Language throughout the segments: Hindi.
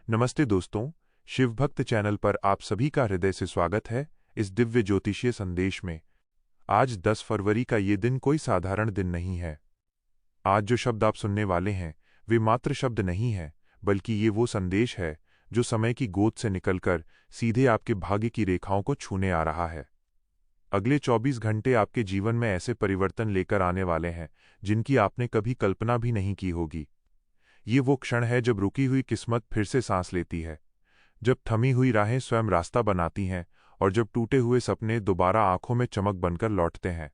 नमस्ते दोस्तों, शिव भक्त चैनल पर आप सभी का हृदय से स्वागत है। इस दिव्य ज्योतिषीय संदेश में आज 10 फरवरी का ये दिन कोई साधारण दिन नहीं है। आज जो शब्द आप सुनने वाले हैं वे मात्र शब्द नहीं हैं, बल्कि ये वो संदेश है जो समय की गोद से निकलकर सीधे आपके भाग्य की रेखाओं को छूने आ रहा है। अगले 24 घंटे आपके जीवन में ऐसे परिवर्तन लेकर आने वाले हैं जिनकी आपने कभी कल्पना भी नहीं की होगी। ये वो क्षण है जब रुकी हुई किस्मत फिर से सांस लेती है, जब थमी हुई राहें स्वयं रास्ता बनाती हैं और जब टूटे हुए सपने दोबारा आंखों में चमक बनकर लौटते हैं।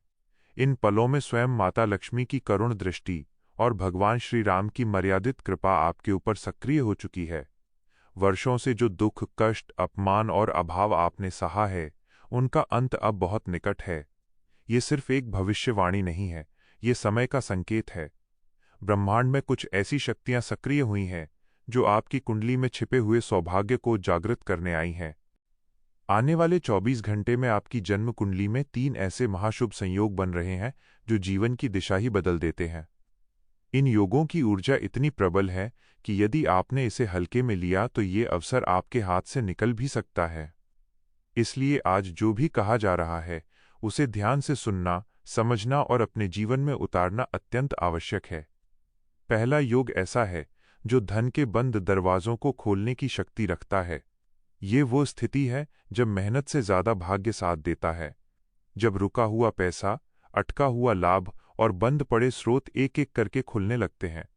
इन पलों में स्वयं माता लक्ष्मी की करुण दृष्टि और भगवान श्री राम की मर्यादित कृपा आपके ऊपर सक्रिय हो चुकी है। वर्षों से जो दुख, कष्ट, अपमान और अभाव आपने सहा है, उनका अंत अब बहुत निकट है। ये सिर्फ एक भविष्यवाणी नहीं है, ये समय का संकेत है। ब्रह्मांड में कुछ ऐसी शक्तियां सक्रिय हुई हैं जो आपकी कुंडली में छिपे हुए सौभाग्य को जागृत करने आई हैं। आने वाले 24 घंटे में आपकी जन्म कुंडली में 3 ऐसे महाशुभ संयोग बन रहे हैं जो जीवन की दिशा ही बदल देते हैं। इन योगों की ऊर्जा इतनी प्रबल है कि यदि आपने इसे हल्के में लिया तो ये अवसर आपके हाथ से निकल भी सकता है। इसलिए आज जो भी कहा जा रहा है उसे ध्यान से सुनना, समझना और अपने जीवन में उतारना अत्यंत आवश्यक है। पहला योग ऐसा है जो धन के बंद दरवाजों को खोलने की शक्ति रखता है। ये वो स्थिति है जब मेहनत से ज्यादा भाग्य साथ देता है, जब रुका हुआ पैसा, अटका हुआ लाभ और बंद पड़े स्रोत एक एक करके खुलने लगते हैं।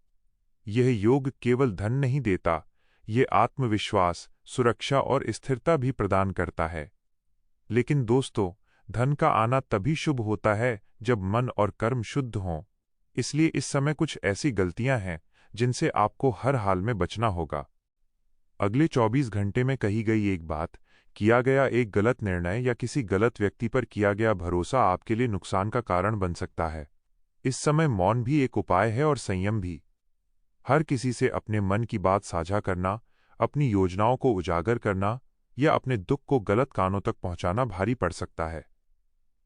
यह योग केवल धन नहीं देता, ये आत्मविश्वास, सुरक्षा और स्थिरता भी प्रदान करता है। लेकिन दोस्तों, धन का आना तभी शुभ होता है जब मन और कर्म शुद्ध हों। इसलिए इस समय कुछ ऐसी गलतियां हैं जिनसे आपको हर हाल में बचना होगा। अगले 24 घंटे में कही गई एक बात, किया गया एक गलत निर्णय या किसी गलत व्यक्ति पर किया गया भरोसा आपके लिए नुकसान का कारण बन सकता है। इस समय मौन भी एक उपाय है और संयम भी। हर किसी से अपने मन की बात साझा करना, अपनी योजनाओं को उजागर करना या अपने दुख को गलत कानों तक पहुंचाना भारी पड़ सकता है।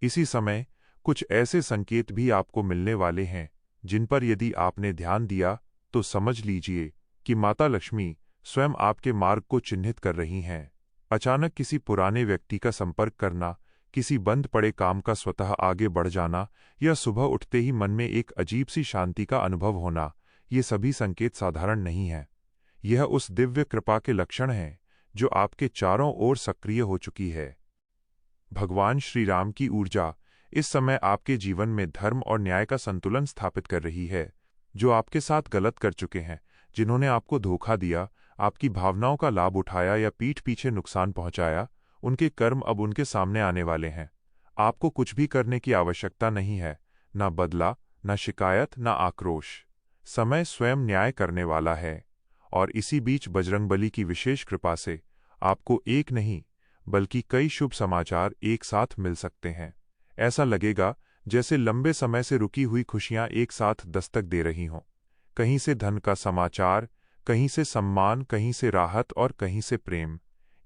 इसी समय कुछ ऐसे संकेत भी आपको मिलने वाले हैं जिन पर यदि आपने ध्यान दिया तो समझ लीजिए कि माता लक्ष्मी स्वयं आपके मार्ग को चिन्हित कर रही हैं। अचानक किसी पुराने व्यक्ति का संपर्क करना, किसी बंद पड़े काम का स्वतः आगे बढ़ जाना या सुबह उठते ही मन में एक अजीब सी शांति का अनुभव होना, ये सभी संकेत साधारण नहीं हैं। यह उस दिव्य कृपा के लक्षण हैं जो आपके चारों ओर सक्रिय हो चुकी है। भगवान श्री राम की ऊर्जा इस समय आपके जीवन में धर्म और न्याय का संतुलन स्थापित कर रही है। जो आपके साथ गलत कर चुके हैं, जिन्होंने आपको धोखा दिया, आपकी भावनाओं का लाभ उठाया या पीठ पीछे नुकसान पहुंचाया, उनके कर्म अब उनके सामने आने वाले हैं। आपको कुछ भी करने की आवश्यकता नहीं है, ना बदला, ना शिकायत, ना आक्रोश। समय स्वयं न्याय करने वाला है। और इसी बीच बजरंगबली की विशेष कृपा से आपको एक नहीं बल्कि कई शुभ समाचार एक साथ मिल सकते हैं। ऐसा लगेगा जैसे लंबे समय से रुकी हुई खुशियां एक साथ दस्तक दे रही हों। कहीं से धन का समाचार, कहीं से सम्मान, कहीं से राहत और कहीं से प्रेम।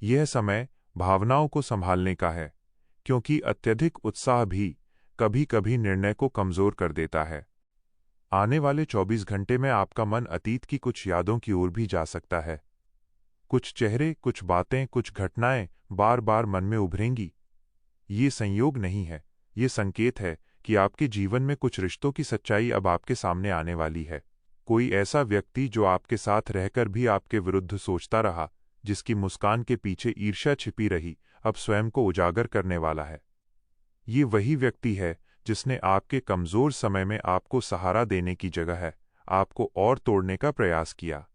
यह समय भावनाओं को संभालने का है, क्योंकि अत्यधिक उत्साह भी कभी-कभी निर्णय को कमजोर कर देता है। आने वाले 24 घंटे में आपका मन अतीत की कुछ यादों की ओर भी जा सकता है। कुछ चेहरे, कुछ बातें, कुछ घटनाएं बार बार मन में उभरेंगी। ये संयोग नहीं है, ये संकेत है कि आपके जीवन में कुछ रिश्तों की सच्चाई अब आपके सामने आने वाली है। कोई ऐसा व्यक्ति जो आपके साथ रहकर भी आपके विरुद्ध सोचता रहा, जिसकी मुस्कान के पीछे ईर्ष्या छिपी रही, अब स्वयं को उजागर करने वाला है। ये वही व्यक्ति है जिसने आपके कमजोर समय में आपको सहारा देने की जगह है आपको और तोड़ने का प्रयास किया।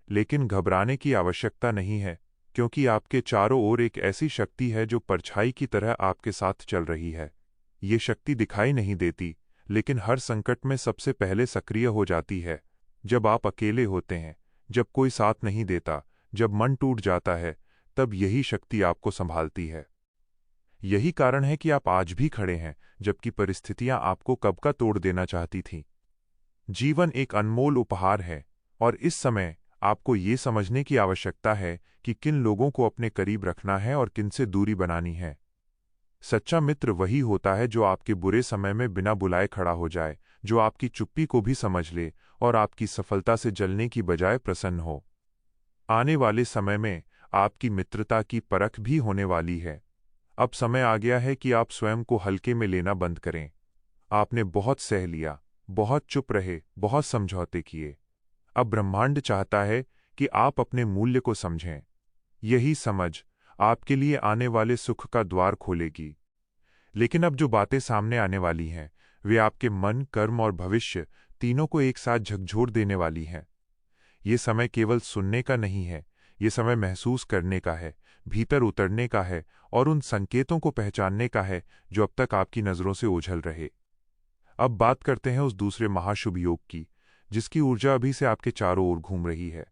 लेकिन घबराने की आवश्यकता नहीं है, क्योंकि आपके चारों ओर एक ऐसी शक्ति है जो परछाई की तरह आपके साथ चल रही है। ये शक्ति दिखाई नहीं देती, लेकिन हर संकट में सबसे पहले सक्रिय हो जाती है। जब आप अकेले होते हैं, जब कोई साथ नहीं देता, जब मन टूट जाता है, तब यही शक्ति आपको संभालती है। यही कारण है कि आप आज भी खड़े हैं, जबकि परिस्थितियां आपको कब का तोड़ देना चाहती थीं। जीवन एक अनमोल उपहार है, और इस समय आपको ये समझने की आवश्यकता है कि किन लोगों को अपने करीब रखना है और किन से दूरी बनानी है। सच्चा मित्र वही होता है जो आपके बुरे समय में बिना बुलाए खड़ा हो जाए, जो आपकी चुप्पी को भी समझ ले और आपकी सफलता से जलने की बजाय प्रसन्न हो। आने वाले समय में आपकी मित्रता की परख भी होने वाली है। अब समय आ गया है कि आप स्वयं को हल्के में लेना बंद करें। आपने बहुत सह लिया, बहुत चुप रहे, बहुत समझौते किए। अब ब्रह्मांड चाहता है कि आप अपने मूल्य को समझें। यही समझ आपके लिए आने वाले सुख का द्वार खोलेगी। लेकिन अब जो बातें सामने आने वाली हैं, वे आपके मन, कर्म और भविष्य तीनों को एक साथ झकझोर देने वाली हैं। ये समय केवल सुनने का नहीं है, ये समय महसूस करने का है, भीतर उतरने का है और उन संकेतों को पहचानने का है जो अब तक आपकी नज़रों से ओझल रहे। अब बात करते हैं उस दूसरे महाशुभ योग की, जिसकी ऊर्जा अभी से आपके चारों ओर घूम रही है।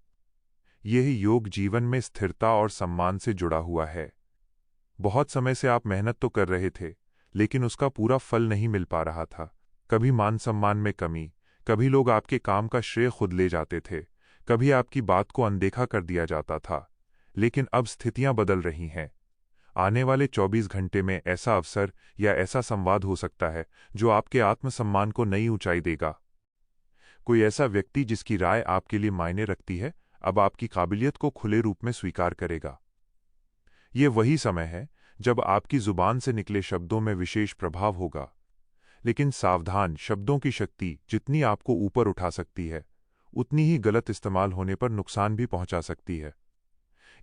यह योग जीवन में स्थिरता और सम्मान से जुड़ा हुआ है। बहुत समय से आप मेहनत तो कर रहे थे, लेकिन उसका पूरा फल नहीं मिल पा रहा था। कभी मान सम्मान में कमी, कभी लोग आपके काम का श्रेय खुद ले जाते थे, कभी आपकी बात को अनदेखा कर दिया जाता था। लेकिन अब स्थितियां बदल रही हैं। आने वाले 24 घंटे में ऐसा अवसर या ऐसा संवाद हो सकता है जो आपके आत्मसम्मान को नई ऊंचाई देगा। कोई ऐसा व्यक्ति जिसकी राय आपके लिए मायने रखती है, अब आपकी काबिलियत को खुले रूप में स्वीकार करेगा। यह वही समय है जब आपकी जुबान से निकले शब्दों में विशेष प्रभाव होगा। लेकिन सावधान, शब्दों की शक्ति जितनी आपको ऊपर उठा सकती है, उतनी ही गलत इस्तेमाल होने पर नुकसान भी पहुंचा सकती है।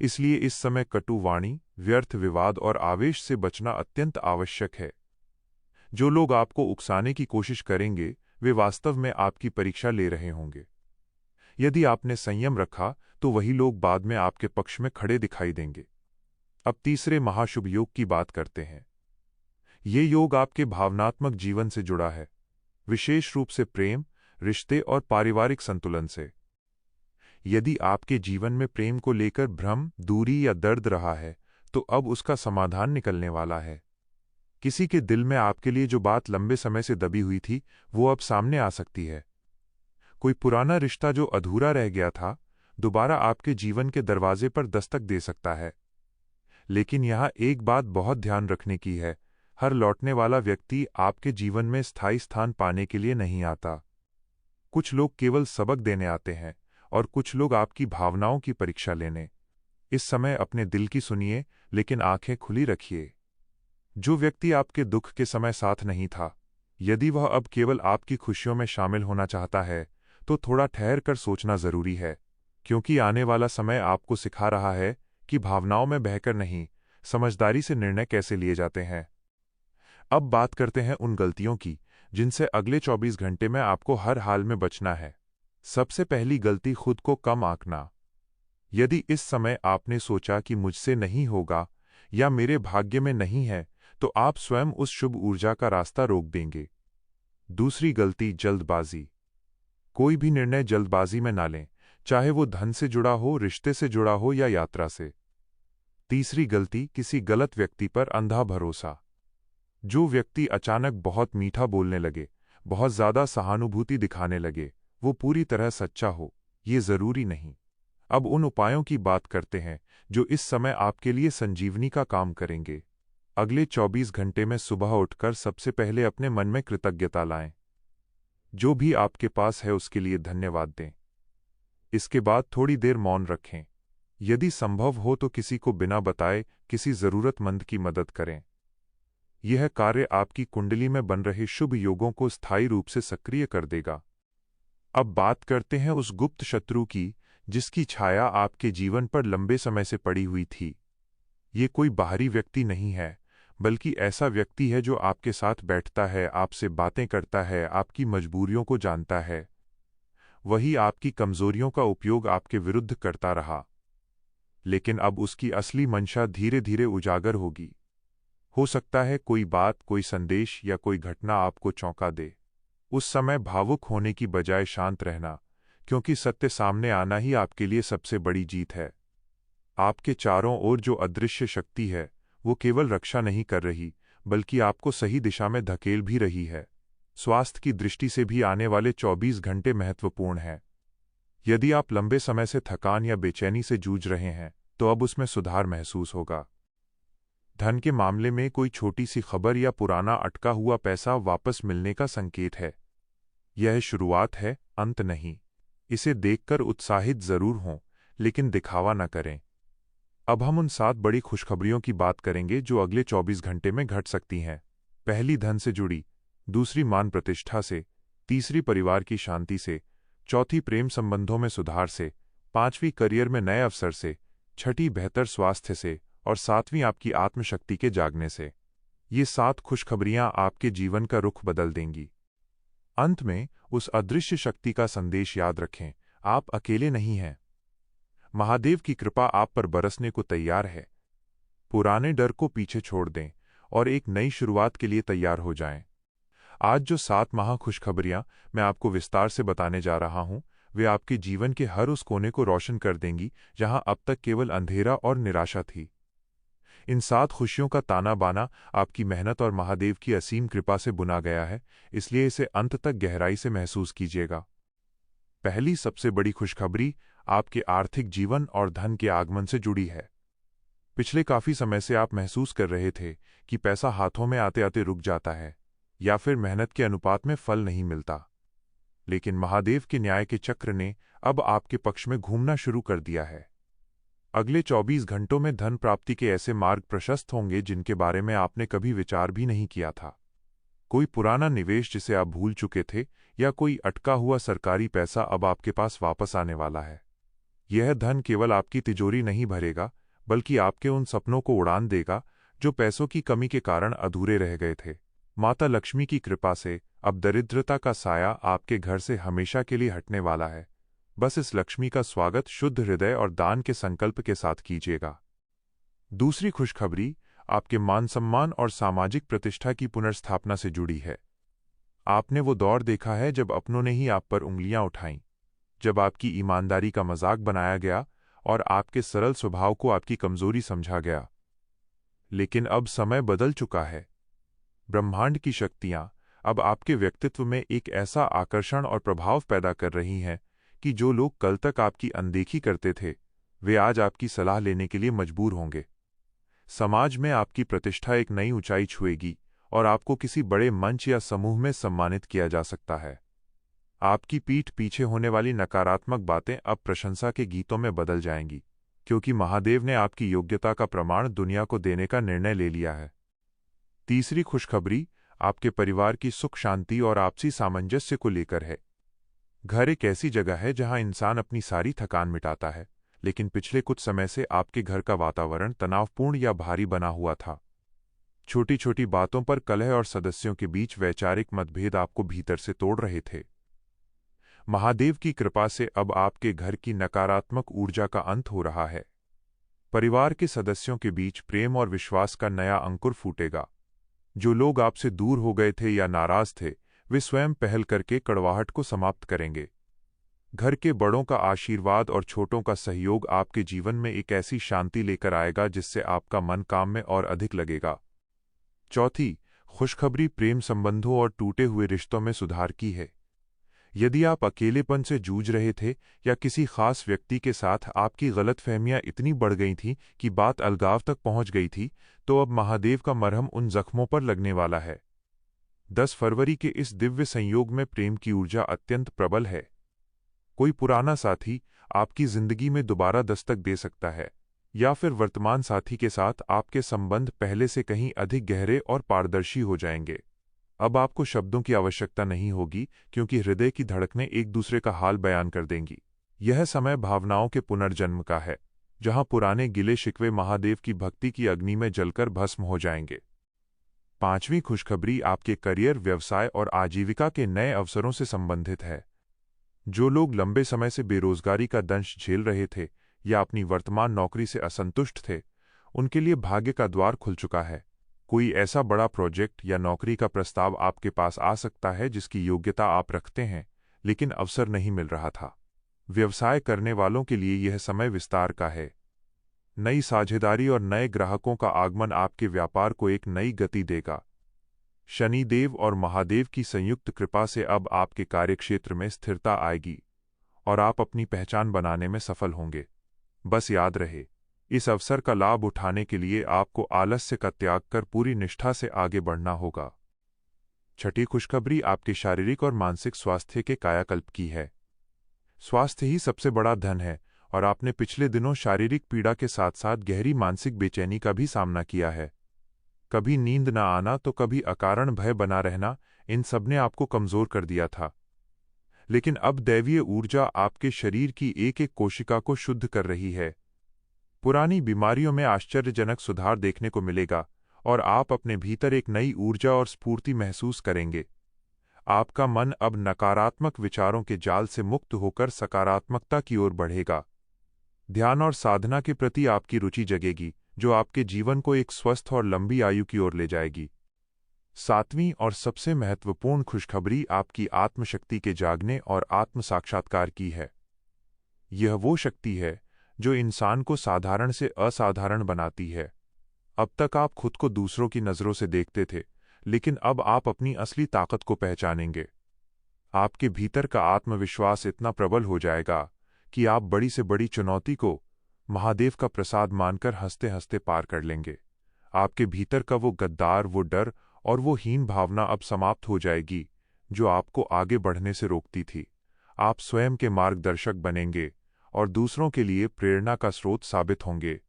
इसलिए इस समय कटु वाणी, व्यर्थ विवाद और आवेश से बचना अत्यंत आवश्यक है। जो लोग आपको उकसाने की कोशिश करेंगे, वे वास्तव में आपकी परीक्षा ले रहे होंगे। यदि आपने संयम रखा, तो वही लोग बाद में आपके पक्ष में खड़े दिखाई देंगे। अब तीसरे महाशुभ योग की बात करते हैं। ये योग आपके भावनात्मक जीवन से जुड़ा है, विशेष रूप से प्रेम, रिश्ते और पारिवारिक संतुलन से। यदि आपके जीवन में प्रेम को लेकर भ्रम, दूरी या दर्द रहा है, तो अब उसका समाधान निकलने वाला है। किसी के दिल में आपके लिए जो बात लंबे समय से दबी हुई थी, वो अब सामने आ सकती है। कोई पुराना रिश्ता जो अधूरा रह गया था, दोबारा आपके जीवन के दरवाजे पर दस्तक दे सकता है। लेकिन यहाँ एक बात बहुत ध्यान रखने की है, हर लौटने वाला व्यक्ति आपके जीवन में स्थायी स्थान पाने के लिए नहीं आता। कुछ लोग केवल सबक देने आते हैं और कुछ लोग आपकी भावनाओं की परीक्षा लेने। इस समय अपने दिल की सुनिए, लेकिन आंखें खुली रखिए। जो व्यक्ति आपके दुख के समय साथ नहीं था, यदि वह अब केवल आपकी खुशियों में शामिल होना चाहता है, तो थोड़ा ठहर कर सोचना जरूरी है, क्योंकि आने वाला समय आपको सिखा रहा है कि भावनाओं में बहकर नहीं, समझदारी से निर्णय कैसे लिए जाते हैं। अब बात करते हैं उन गलतियों की जिनसे अगले 24 घंटे में आपको हर हाल में बचना है। सबसे पहली गलती, खुद को कम आंकना। यदि इस समय आपने सोचा कि मुझसे नहीं होगा या मेरे भाग्य में नहीं है, तो आप स्वयं उस शुभ ऊर्जा का रास्ता रोक देंगे। दूसरी गलती, जल्दबाजी। कोई भी निर्णय जल्दबाजी में ना लें, चाहे वो धन से जुड़ा हो, रिश्ते से जुड़ा हो या यात्रा से। तीसरी गलती, किसी गलत व्यक्ति पर अंधा भरोसा। जो व्यक्ति अचानक बहुत मीठा बोलने लगे, बहुत ज्यादा सहानुभूति दिखाने लगे, वो पूरी तरह सच्चा हो, ये जरूरी नहीं। अब उन उपायों की बात करते हैं जो इस समय आपके लिए संजीवनी का काम करेंगे। अगले 24 घंटे में सुबह उठकर सबसे पहले अपने मन में कृतज्ञता लाएं। जो भी आपके पास है उसके लिए धन्यवाद दें। इसके बाद थोड़ी देर मौन रखें। यदि संभव हो तो किसी को बिना बताए किसी जरूरतमंद की मदद करें। यह कार्य आपकी कुंडली में बन रहे शुभ योगों को स्थायी रूप से सक्रिय कर देगा। अब बात करते हैं उस गुप्त शत्रु की जिसकी छाया आपके जीवन पर लंबे समय से पड़ी हुई थी। ये कोई बाहरी व्यक्ति नहीं है, बल्कि ऐसा व्यक्ति है जो आपके साथ बैठता है, आपसे बातें करता है, आपकी मजबूरियों को जानता है। वही आपकी कमजोरियों का उपयोग आपके विरुद्ध करता रहा, लेकिन अब उसकी असली मंशा धीरे धीरे उजागर होगी। हो सकता है कोई बात, कोई संदेश या कोई घटना आपको चौंका दे। उस समय भावुक होने की बजाय शांत रहना, क्योंकि सत्य सामने आना ही आपके लिए सबसे बड़ी जीत है। आपके चारों ओर जो अदृश्य शक्ति है, वो केवल रक्षा नहीं कर रही, बल्कि आपको सही दिशा में धकेल भी रही है। स्वास्थ्य की दृष्टि से भी आने वाले 24 घंटे महत्वपूर्ण हैं। यदि आप लंबे समय से थकान या बेचैनी से जूझ रहे हैं, तो अब उसमें सुधार महसूस होगा। धन के मामले में कोई छोटी सी खबर या पुराना अटका हुआ पैसा वापस मिलने का संकेत है। यह शुरुआत है, अंत नहीं। इसे देखकर उत्साहित जरूर हों, लेकिन दिखावा न करें। अब हम उन 7 बड़ी खुशखबरियों की बात करेंगे जो अगले 24 घंटे में घट सकती हैं। पहली धन से जुड़ी, दूसरी मान प्रतिष्ठा से, तीसरी परिवार की शांति से, चौथी प्रेम संबंधों में सुधार से, पांचवी करियर में नए अवसर से, छठी बेहतर स्वास्थ्य से और सातवीं आपकी आत्मशक्ति के जागने से। ये 7 खुशखबरियां आपके जीवन का रुख बदल देंगी। अंत में उस अदृश्य शक्ति का संदेश याद रखें, आप अकेले नहीं हैं। महादेव की कृपा आप पर बरसने को तैयार है। पुराने डर को पीछे छोड़ दें और एक नई शुरुआत के लिए तैयार हो जाएं। आज जो 7 महा खुशखबरियां मैं आपको विस्तार से बताने जा रहा हूं, वे आपके जीवन के हर उस कोने को रोशन कर देंगी जहां अब तक केवल अंधेरा और निराशा थी। इन 7 खुशियों का ताना बाना आपकी मेहनत और महादेव की असीम कृपा से बुना गया है, इसलिए इसे अंत तक गहराई से महसूस कीजिएगा। पहली सबसे बड़ी खुशखबरी आपके आर्थिक जीवन और धन के आगमन से जुड़ी है। पिछले काफी समय से आप महसूस कर रहे थे कि पैसा हाथों में आते आते रुक जाता है या फिर मेहनत के अनुपात में फल नहीं मिलता। लेकिन महादेव के न्याय के चक्र ने अब आपके पक्ष में घूमना शुरू कर दिया है। अगले 24 घंटों में धन प्राप्ति के ऐसे मार्ग प्रशस्त होंगे जिनके बारे में आपने कभी विचार भी नहीं किया था। कोई पुराना निवेश जिसे आप भूल चुके थे या कोई अटका हुआ सरकारी पैसा अब आपके पास वापस आने वाला है। यह धन केवल आपकी तिजोरी नहीं भरेगा, बल्कि आपके उन सपनों को उड़ान देगा जो पैसों की कमी के कारण अधूरे रह गए थे। माता लक्ष्मी की कृपा से अब दरिद्रता का साया आपके घर से हमेशा के लिए हटने वाला है। बस इस लक्ष्मी का स्वागत शुद्ध हृदय और दान के संकल्प के साथ कीजिएगा। दूसरी खुशखबरी आपके मान सम्मान और सामाजिक प्रतिष्ठा की पुनर्स्थापना से जुड़ी है। आपने वो दौर देखा है जब अपनों ने ही आप पर उंगलियां उठाईं, जब आपकी ईमानदारी का मजाक बनाया गया और आपके सरल स्वभाव को आपकी कमजोरी समझा गया। लेकिन अब समय बदल चुका है। ब्रह्मांड की शक्तियां अब आपके व्यक्तित्व में एक ऐसा आकर्षण और प्रभाव पैदा कर रही हैं कि जो लोग कल तक आपकी अनदेखी करते थे, वे आज आपकी सलाह लेने के लिए मजबूर होंगे। समाज में आपकी प्रतिष्ठा एक नई ऊंचाई छुएगी और आपको किसी बड़े मंच या समूह में सम्मानित किया जा सकता है। आपकी पीठ पीछे होने वाली नकारात्मक बातें अब प्रशंसा के गीतों में बदल जाएंगी, क्योंकि महादेव ने आपकी योग्यता का प्रमाण दुनिया को देने का निर्णय ले लिया है। तीसरी खुशखबरी आपके परिवार की सुख शांति और आपसी सामंजस्य को लेकर है। घर एक ऐसी जगह है जहां इंसान अपनी सारी थकान मिटाता है, लेकिन पिछले कुछ समय से आपके घर का वातावरण तनावपूर्ण या भारी बना हुआ था। छोटी छोटी बातों पर कलह और सदस्यों के बीच वैचारिक मतभेद आपको भीतर से तोड़ रहे थे। महादेव की कृपा से अब आपके घर की नकारात्मक ऊर्जा का अंत हो रहा है। परिवार के सदस्यों के बीच प्रेम और विश्वास का नया अंकुर फूटेगा। जो लोग आपसे दूर हो गए थे या नाराज थे, वे स्वयं पहल करके कड़वाहट को समाप्त करेंगे। घर के बड़ों का आशीर्वाद और छोटों का सहयोग आपके जीवन में एक ऐसी शांति लेकर आएगा जिससे आपका मन काम में और अधिक लगेगा। चौथी खुशखबरी प्रेम संबंधों और टूटे हुए रिश्तों में सुधार की है। यदि आप अकेलेपन से जूझ रहे थे या किसी खास व्यक्ति के साथ आपकी गलतफहमियां इतनी बढ़ गई थीं कि बात अलगाव तक पहुंच गई थी, तो अब महादेव का मरहम उन जख्मों पर लगने वाला है। 10 फरवरी के इस दिव्य संयोग में प्रेम की ऊर्जा अत्यंत प्रबल है। कोई पुराना साथी आपकी जिंदगी में दोबारा दस्तक दे सकता है, या फिर वर्तमान साथी के साथ आपके संबंध पहले से कहीं अधिक गहरे और पारदर्शी हो जाएंगे। अब आपको शब्दों की आवश्यकता नहीं होगी, क्योंकि हृदय की धड़कनें एक दूसरे का हाल बयान कर देंगी। यह समय भावनाओं के पुनर्जन्म का है, जहां पुराने गिले शिकवे महादेव की भक्ति की अग्नि में जलकर भस्म हो जाएंगे। पांचवीं खुशखबरी आपके करियर, व्यवसाय और आजीविका के नए अवसरों से संबंधित है। जो लोग लंबे समय से बेरोजगारी का दंश झेल रहे थे या अपनी वर्तमान नौकरी से असंतुष्ट थे, उनके लिए भाग्य का द्वार खुल चुका है। कोई ऐसा बड़ा प्रोजेक्ट या नौकरी का प्रस्ताव आपके पास आ सकता है जिसकी योग्यता आप रखते हैं, लेकिन अवसर नहीं मिल रहा था। व्यवसाय करने वालों के लिए यह समय विस्तार का है। नई साझेदारी और नए ग्राहकों का आगमन आपके व्यापार को एक नई गति देगा। शनिदेव और महादेव की संयुक्त कृपा से अब आपके कार्यक्षेत्र में स्थिरता आएगी और आप अपनी पहचान बनाने में सफल होंगे। बस याद रहे, इस अवसर का लाभ उठाने के लिए आपको आलस्य का त्याग कर पूरी निष्ठा से आगे बढ़ना होगा। छठी खुशखबरी आपके शारीरिक और मानसिक स्वास्थ्य के कायाकल्प की है। स्वास्थ्य ही सबसे बड़ा धन है और आपने पिछले दिनों शारीरिक पीड़ा के साथ साथ गहरी मानसिक बेचैनी का भी सामना किया है। कभी नींद न आना तो कभी अकारण भय बना रहना, इन सब ने आपको कमजोर कर दिया था। लेकिन अब दैवीय ऊर्जा आपके शरीर की एक एक कोशिका को शुद्ध कर रही है। पुरानी बीमारियों में आश्चर्यजनक सुधार देखने को मिलेगा और आप अपने भीतर एक नई ऊर्जा और स्फूर्ति महसूस करेंगे। आपका मन अब नकारात्मक विचारों के जाल से मुक्त होकर सकारात्मकता की ओर बढ़ेगा। ध्यान और साधना के प्रति आपकी रुचि जगेगी, जो आपके जीवन को एक स्वस्थ और लंबी आयु की ओर ले जाएगी। सातवीं और सबसे महत्वपूर्ण खुशखबरी आपकी आत्मशक्ति के जागने और आत्म साक्षात्कार की है। यह वो शक्ति है जो इंसान को साधारण से असाधारण बनाती है। अब तक आप खुद को दूसरों की नज़रों से देखते थे, लेकिन अब आप अपनी असली ताकत को पहचानेंगे। आपके भीतर का आत्मविश्वास इतना प्रबल हो जाएगा कि आप बड़ी से बड़ी चुनौती को महादेव का प्रसाद मानकर हंसते हंसते पार कर लेंगे। आपके भीतर का वो गद्दार, वो डर और वो हीन भावना अब समाप्त हो जाएगी जो आपको आगे बढ़ने से रोकती थी। आप स्वयं के मार्गदर्शक बनेंगे और दूसरों के लिए प्रेरणा का स्रोत साबित होंगे।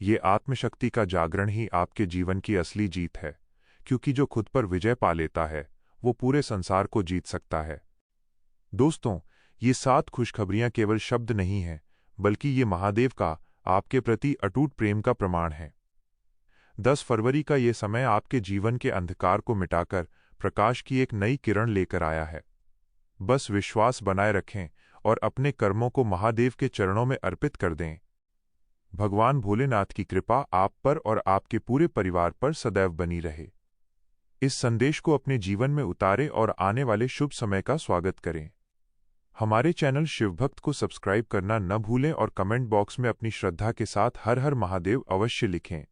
ये आत्मशक्ति का जागरण ही आपके जीवन की असली जीत है, क्योंकि जो खुद पर विजय पा लेता है वो पूरे संसार को जीत सकता है। दोस्तों, ये 7 खुशखबरियां केवल शब्द नहीं हैं, बल्कि ये महादेव का आपके प्रति अटूट प्रेम का प्रमाण है। 10 फरवरी का ये समय आपके जीवन के अंधकार को मिटाकर प्रकाश की एक नई किरण लेकर आया है। बस विश्वास बनाए रखें और अपने कर्मों को महादेव के चरणों में अर्पित कर दें। भगवान भोलेनाथ की कृपा आप पर और आपके पूरे परिवार पर सदैव बनी रहे। इस संदेश को अपने जीवन में उतारें और आने वाले शुभ समय का स्वागत करें। हमारे चैनल शिवभक्त को सब्सक्राइब करना न भूलें और कमेंट बॉक्स में अपनी श्रद्धा के साथ हर हर महादेव अवश्य लिखें।